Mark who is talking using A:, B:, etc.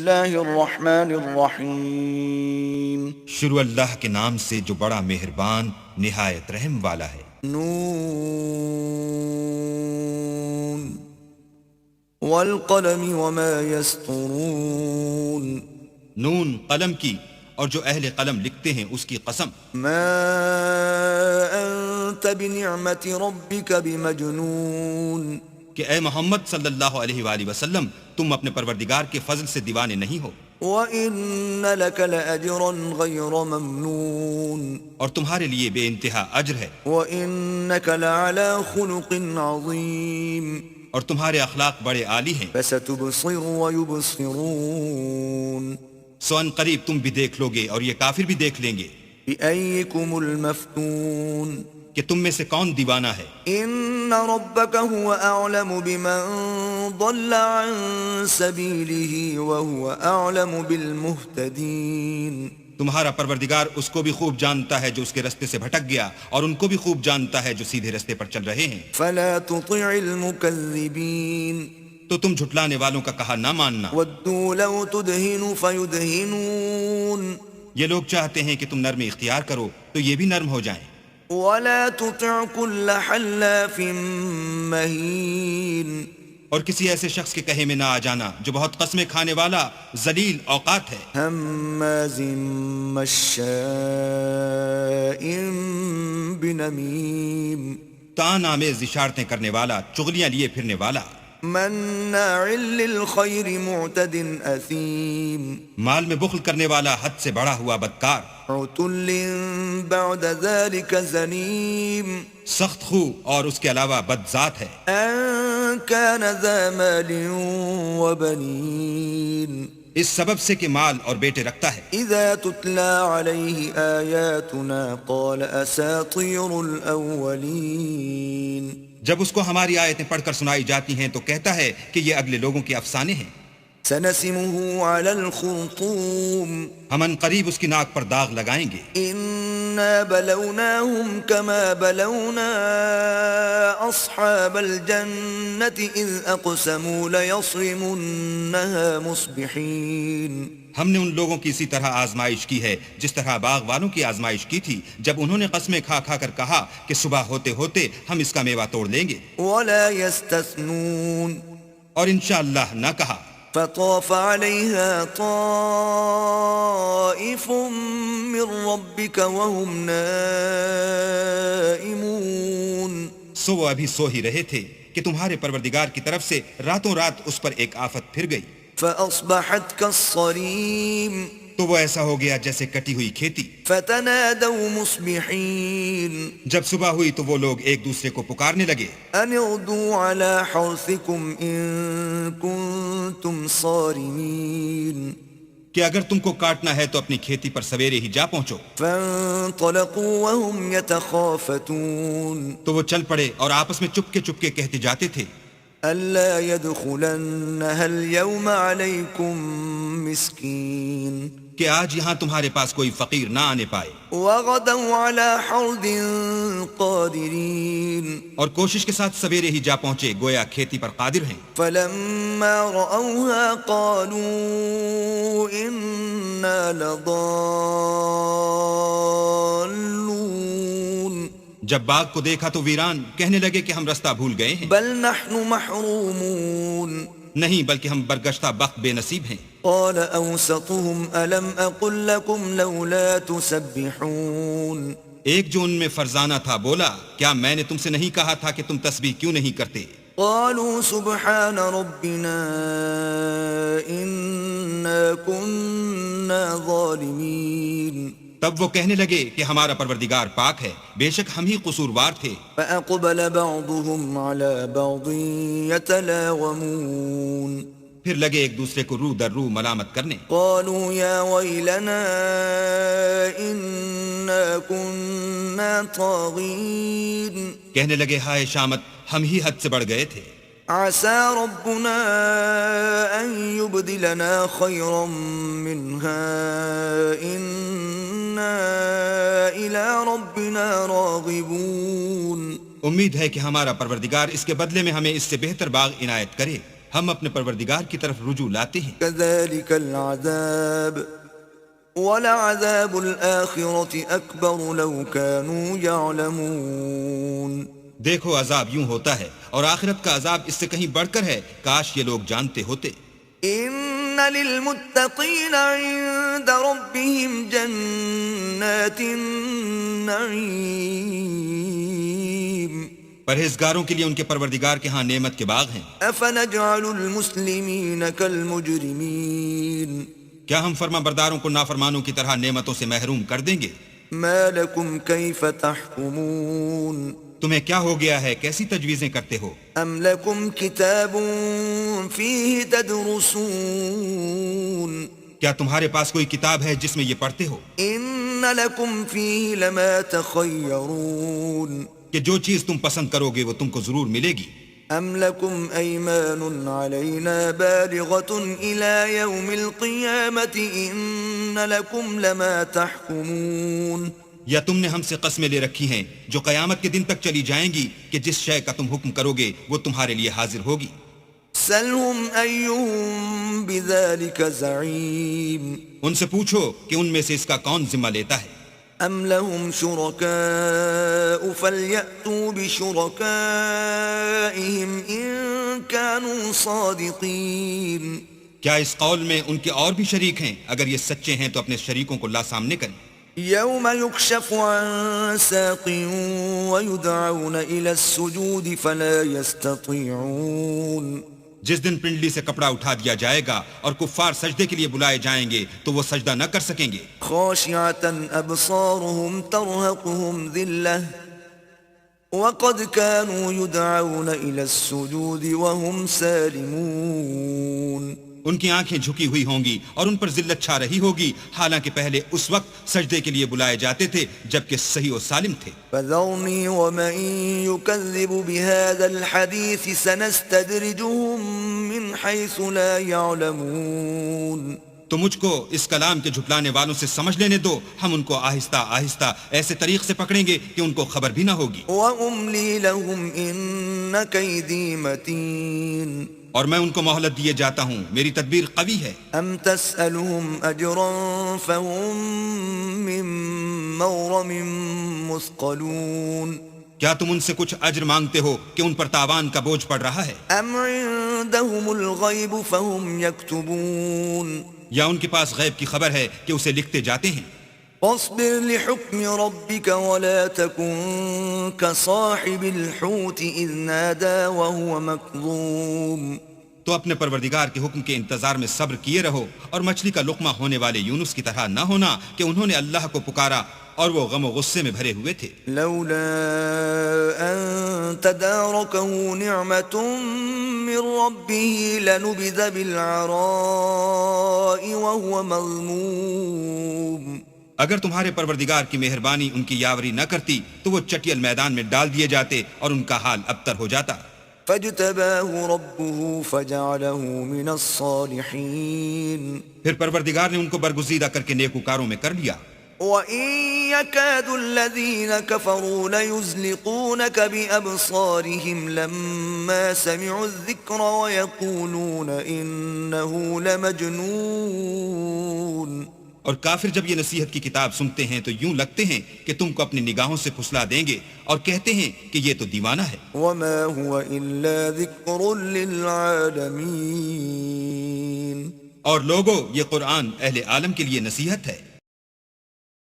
A: اللہ الرحمن الرحیم
B: شروع اللہ کے نام سے جو بڑا مہربان نہایت رحم والا ہے۔
A: نون والقلم وما یسطرون
B: نون قلم کی اور جو اہل قلم لکھتے ہیں اس کی قسم۔
A: ما انت بنعمت ربک بمجنون
B: کہ اے محمد صلی اللہ علیہ وآلہ وسلم تم اپنے پروردگار کے فضل سے دیوانے نہیں ہو،
A: وَإِنَّ لَكَ لَأَجْرًا غَيْرَ مَمْنُونٍ
B: اور تمہارے لیے بے انتہا اجر ہے،
A: وَإِنَّكَ لَعَلَى خُلُقٍ عَظِيمٍ
B: اور تمہارے اخلاق بڑے عالی ہیں۔
A: فَسَتُبْصِرُ وَيُبْصِرُونَ
B: سو ان قریب تم بھی دیکھ لو گے اور یہ کافر بھی دیکھ لیں گے
A: بِأَيِّكُمُ الْمَفْتُونَ
B: کہ تم میں سے کون دیوانہ ہے۔
A: إِنَّ رَبَّكَ هُوَ أَعْلَمُ بِمَنْ ضَلَّ عَنْ سَبِيلِهِ وَهُوَ أَعْلَمُ بِالْمُهْتَدِينَ
B: تمہارا پروردگار اس کو بھی خوب جانتا ہے جو اس کے رستے سے بھٹک گیا، اور ان کو بھی خوب جانتا ہے جو سیدھے رستے پر چل رہے ہیں۔
A: فَلَا تُطِعِ الْمُكَذِّبِينَ
B: تو تم جھٹلانے والوں کا کہا نہ ماننا۔
A: وَدُّوا لَوْ تُدْهِنُ فَيُدْهِنُونَ
B: یہ لوگ چاہتے ہیں کہ تم نرمی اختیار کرو تو یہ بھی نرم ہو جائیں۔
A: وَلَا تُطِعْ كُلَّ حَلَّافٍ مَّهِينٍ
B: اور کسی ایسے شخص کے کہے میں نہ آ جانا جو بہت قسمیں کھانے والا ذلیل اوقات ہے،
A: ہَمَّازٍ مَّشَّاءٍ بِنَمِيمٍ
B: تان آمیز اشارتیں کرنے والا، چغلیاں لیے پھرنے والا،
A: مَنَّاعٍ لِّلْخَيْرِ مُعْتَدٍ أَثِيمٍ
B: مال میں بخل کرنے والا، حد سے بڑا ہوا بدکار،
A: عُتُلٍّ بَعْدَ ذَلِكَ زَنِيمٍ
B: سخت خو اور اس کے علاوہ بد ذات ہے۔
A: أَن كَانَ ذَا مَالٍ وَبَنِينَ
B: اس سبب سے کہ مال اور بیٹے رکھتا ہے۔
A: إِذَا تُتْلَى عَلَيْهِ آيَاتُنَا قَالَ أَسَاطِيرُ الْأَوَّلِينَ
B: جب اس کو ہماری آیتیں پڑھ کر سنائی جاتی ہیں تو کہتا ہے کہ یہ اگلے لوگوں کے افسانے ہیں۔
A: سَنَسِمُهُ عَلَى الْخُرْطُومِ
B: ہم ان قریب اس کی ناک پر داغ لگائیں گے۔
A: إِنَّا بَلَوْنَاهُمْ كَمَا بَلَوْنَا أَصْحَابَ الْجَنَّةِ إِذْ أَقْسَمُوا لَيَصْرِمُنَّهَا مُصْبِحِينَ
B: ہم نے ان لوگوں کی اسی طرح آزمائش کی ہے جس طرح باغ والوں کی آزمائش کی تھی جب انہوں نے قسمیں کھا کھا کر کہا کہ صبح ہوتے ہوتے ہم اس کا میوہ توڑ لیں گے،
A: وَلَا يَسْتَثْنُونَ
B: اور انشاءاللہ نہ کہا۔
A: فَطَافَ عَلَيْهَا طَائِفٌ مِّن رَّبِّكَ وَهُمْ نَائِمُونَ
B: سو وہ ابھی سو ہی رہے تھے کہ تمہارے پروردگار کی طرف سے راتوں رات اس پر ایک آفت پھر گئی،
A: فَأَصْبَحَتْ كَالصَّرِيمِ
B: تو وہ ایسا ہو گیا جیسے کٹی ہوئی کھیتی۔
A: فَتَنَادَوْا مُصْبِحِينَ
B: جب صبح ہوئی تو وہ لوگ ایک دوسرے کو پکارنے لگے،
A: أَنِ اغْدُوا عَلَى حَرْثِكُمْ إِن كُنتُمْ صَارِمِينَ
B: کہ اگر تم کو کاٹنا ہے تو اپنی کھیتی پر سویرے ہی جا پہنچو۔
A: فَانطَلَقُوا وَهُمْ يَتَخَافَتُونَ
B: تو وہ چل پڑے اور آپس میں چپکے چپکے کہتے جاتے تھے،
A: أَلَّا يَدْخُلَنَّهَا الْيَوْمَ عَلَيْكُمْ مِسْكِينٌ
B: کہ آج یہاں تمہارے پاس کوئی فقیر نہ آنے پائے،
A: وَغَدَوْا عَلَى حَرْدٍ قَادِرِينَ
B: اور کوشش کے ساتھ سویرے ہی جا پہنچے گویا کھیتی پر قادر ہیں۔
A: فَلَمَّا رَأَوْهَا قَالُوا إِنَّا لَضَالُّونَ
B: جب باغ کو دیکھا تو ویران کہنے لگے کہ ہم رستہ بھول گئے ہیں،
A: بَلْ نَحْنُ مَحْرُومُونَ
B: نہیں بلکہ ہم برگشتہ بخت بے نصیب ہیں۔
A: قال أوسطهم ألم أقل لكم لولا تسبحون
B: ایک جو ان میں فرزانہ تھا بولا، کیا میں نے تم سے نہیں کہا تھا کہ تم تسبیح کیوں نہیں کرتے؟
A: قالوا سبحان ربنا إنا كنا ظالمين
B: تب وہ کہنے لگے کہ ہمارا پروردگار پاک ہے، بے شک ہم ہی قصوروار تھے۔
A: فأقبل بعضهم على بعض يتلاومون
B: پھر لگے ایک دوسرے کو رو در رو ملامت کرنے۔
A: قالوا يا ويلنا إنا كنا طاغين
B: کہنے لگے ہائے شامت، ہم ہی حد سے بڑھ گئے تھے۔
A: عسى ربنا أن يبدلنا خيرا منها إنا إلى ربنا راغبون
B: امید ہے کہ ہمارا پروردگار اس کے بدلے میں ہمیں اس سے بہتر باغ عنایت کرے۔ ہم اپنے پروردگار کی طرف رجوع لاتے ہیں.
A: كذلك العذاب ولعذاب الآخرة أكبر لو كانوا يعلمون.
B: دیکھو عذاب یوں ہوتا ہے اور آخرت کا عذاب اس سے کہیں بڑھ کر ہے، کاش یہ لوگ جانتے ہوتے.
A: إن للمتقين عند ربهم جنات النعيم.
B: پرہیزگاروں کے لیے ان کے پروردگار کے ہاں نعمت کے باغ ہیں.
A: أفنجعل المسلمين كالمجرمين.
B: کیا ہم فرما برداروں کو نافرمانوں کی طرح نعمتوں سے محروم کر دیں گے؟
A: ما لكم كيف تحكمون.
B: تمہیں کیا ہو گیا ہے، کیسی تجویزیں کرتے ہو؟
A: أم لكم كتاب فيه تدرسون.
B: کیا تمہارے پاس کوئی کتاب ہے جس میں یہ پڑھتے ہو
A: إن لكم فيه لما تخيرون.
B: کہ جو چیز تم پسند کرو گے وہ تم کو ضرور ملے گی؟
A: أم لكم أيمان علينا بالغة إلى يوم القيامة إن لكم لما تحكمون.
B: یا تم نے ہم سے قسمیں لے رکھی ہیں جو قیامت کے دن تک چلی جائیں گی کہ جس شے کا تم حکم کرو گے وہ تمہارے لیے حاضر ہوگی؟
A: سلهم أيهم بذلك زعيم.
B: ان سے پوچھو کہ ان میں سے اس کا کون ذمہ لیتا ہے؟
A: أم لهم شركاء فليأتوا بشركائهم إن كانوا صادقين.
B: کیا اس قول میں ان کے اور بھی شریک ہیں؟ اگر یہ سچے ہیں تو اپنے شریکوں کو لا سامنے کریں.
A: يوم يكشف عن ساق ويدعون إلى السجود فلا يستطيعون.
B: جس دن پنڈلی سے کپڑا اٹھا دیا جائے گا اور کفار سجدے کے لیے بلائے جائیں گے تو وہ سجدہ نہ کر سکیں گے.
A: خاشعة أبصارهم ترهقهم ذلة وقد كانوا يدعون إلى السجود وهم سالمون.
B: ان کی آنکھیں جھکی ہوئی ہوں گی اور ان پر ذلت چھا رہی ہوگی، حالانکہ پہلے اس وقت سجدے کے لیے بلائے جاتے تھے جبکہ صحیح و سالم تھے.
A: فذرني ومن يكذب بهذا الحديث سنستدرجهم من حيث لا يعلمون.
B: تو مجھ کو اس کلام کے جھٹلانے والوں سے سمجھ لینے دو، ہم ان کو آہستہ آہستہ ایسے طریق سے پکڑیں گے کہ ان کو خبر بھی نہ ہوگی.
A: وأملي لهم إن كيدي متين.
B: اور میں ان کو مہلت دیے جاتا ہوں، میری تدبیر قوی ہے.
A: أم تسألهم أجرا فهم من مغرم مثقلون.
B: کیا تم ان سے کچھ اجر مانگتے ہو کہ ان پر تاوان کا بوجھ پڑ رہا ہے؟
A: أم عندهم الغيب فهم يكتبون.
B: یا ان کے پاس غیب کی خبر ہے کہ اسے لکھتے جاتے ہیں؟
A: فاصبر لحكم ربك ولا تكن كصاحب الحوت إذ نادى وهو مكظوم.
B: تو اپنے پروردگار کے حکم کے انتظار میں صبر کیے رہو اور مچھلی کا لقمہ ہونے والے یونس کی طرح نہ ہونا کہ انہوں نے اللہ کو پکارا اور وہ غم و غصے میں بھرے ہوئے تھے.
A: لولا أن تداركه نعمة من ربه لنبذ بالعراء وهو مذموم.
B: اگر تمہارے پروردگار کی مہربانی ان کی یاوری نہ کرتی تو وہ چٹیل میدان میں ڈال دیے جاتے اور ان کا حال ابتر ہو جاتا.
A: فاجتباه ربه فجعله من الصالحين.
B: پھر پروردگار نے ان کو برگزیدہ کر کے نیکوکاروں میں کر لیا.
A: وَإِن يَكَادُ الَّذِينَ كَفَرُوا لَيُزْلِقُونَكَ بِأَبْصَارِهِمْ لَمَّا سَمِعُوا الذِّكْرَ وَيَقُولُونَ إِنَّهُ لَمَجْنُونَ.
B: اور کافر جب یہ نصیحت کی کتاب سنتے ہیں تو یوں لگتے ہیں کہ تم کو اپنی نگاہوں سے پھسلا دیں گے اور کہتے ہیں کہ یہ تو دیوانہ ہے.
A: وَمَا هُوَ إِلَّا ذِكْرٌ لِّلْعَالَمِينَ.
B: اور لوگو یہ قرآن اہل عالم کے لیے نصیحت ہے.